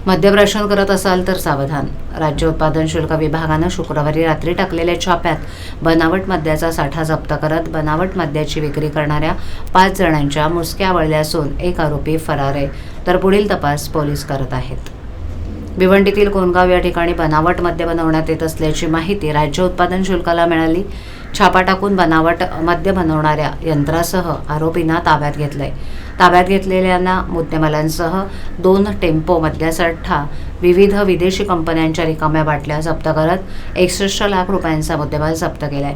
मद्यप्राशन करत असाल तर सावधान. राज्य उत्पादन शुल्क विभागानं शुक्रवारी रात्री टाकलेल्या छाप्यात बनावट मद्याचा साठा जप्त करत बनावट मद्याची विक्री करणाऱ्या 5 जणांच्या मुसक्या आवळल्या असून एक आरोपी फरार आहे, तर पुढील तपास पोलीस करत आहेत. भिवंडीतील कोणगाव या ठिकाणी बनावट मद्य बनवण्यात येत असल्याची माहिती राज्य उत्पादन शुल्काला मिळाली. छापा टाकून बनावट मद्य बनवणाऱ्या यंत्रासह आरोपींना ताब्यात घेतलंय. ताब्यात घेतलेल्यांना मुद्देमालांसह 2 टेम्पो मद्यासाठा, विविध विदेशी कंपन्यांच्या रिकाम्या बाटल्या जप्त करत 61 लाख रुपयांचा मुद्देमाल जप्त केलाय.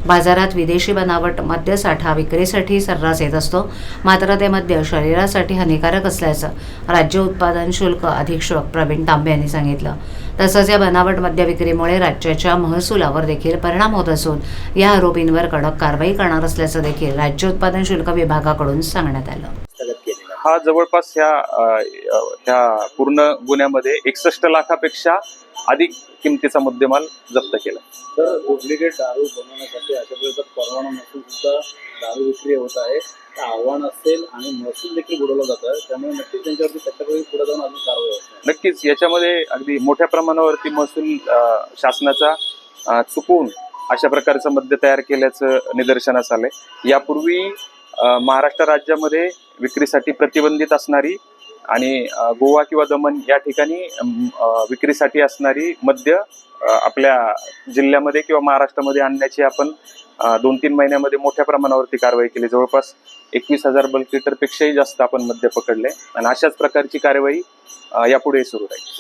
बाजारात विदेशी बनावट मद्यसाठा विक्रीसाठी सर्रास येत असतो, मात्र ते मद्य शरीरासाठी हानिकारक असल्याचं राज्य उत्पादन शुल्क अधीक्षक प्रवीण तांबे यांनी सांगितलं. तसंच या बनावट मद्य विक्रीमुळे राज्याच्या महसुलावर देखील परिणाम होत असून या आरोपींवर कडक कारवाई करणार असल्याचं देखील राज्य उत्पादन शुल्क विभागाकडून सांगण्यात आलं. हा जवळपास ह्या पूर्ण गुन्ह्यामध्ये 61 लाखापेक्षा अधिक किमतीचा मुद्देमाल जप्त केला. तर डुप्लिकेट दारू बनवण्यासाठी अशा प्रकारचा परवाना नसून सुद्धा दारू विक्री होत आहे, तर आव्हान असेल आणि महसूल देखील बुडवला जात आहे. त्यामुळे नक्कीच त्यांच्यावरती त्याच्याकडे पुढे जाऊन अजून कारवाई होते. नक्कीच याच्यामध्ये अगदी मोठ्या प्रमाणावरती महसूल शासनाचा चुकून अशा प्रकारचं मद्य तयार केल्याचं निदर्शनास आलंय. यापूर्वी महाराष्ट्र राज्यामध्ये विक्रीसाठी प्रतिबंधित असणारी आणि गोवा किंवा दमन या ठिकाणी विक्रीसाठी असणारी मद्य आपल्या जिल्ह्यामध्ये किंवा महाराष्ट्रामध्ये आणण्याची आपण 2-3 महिन्यामध्ये मोठ्या प्रमाणावरती कारवाई केली. जवळपास 21,000 बल्क लिटरपेक्षाही जास्त आपण मद्य पकडले आणि अशाच प्रकारची कारवाई यापुढे सुरू राहील.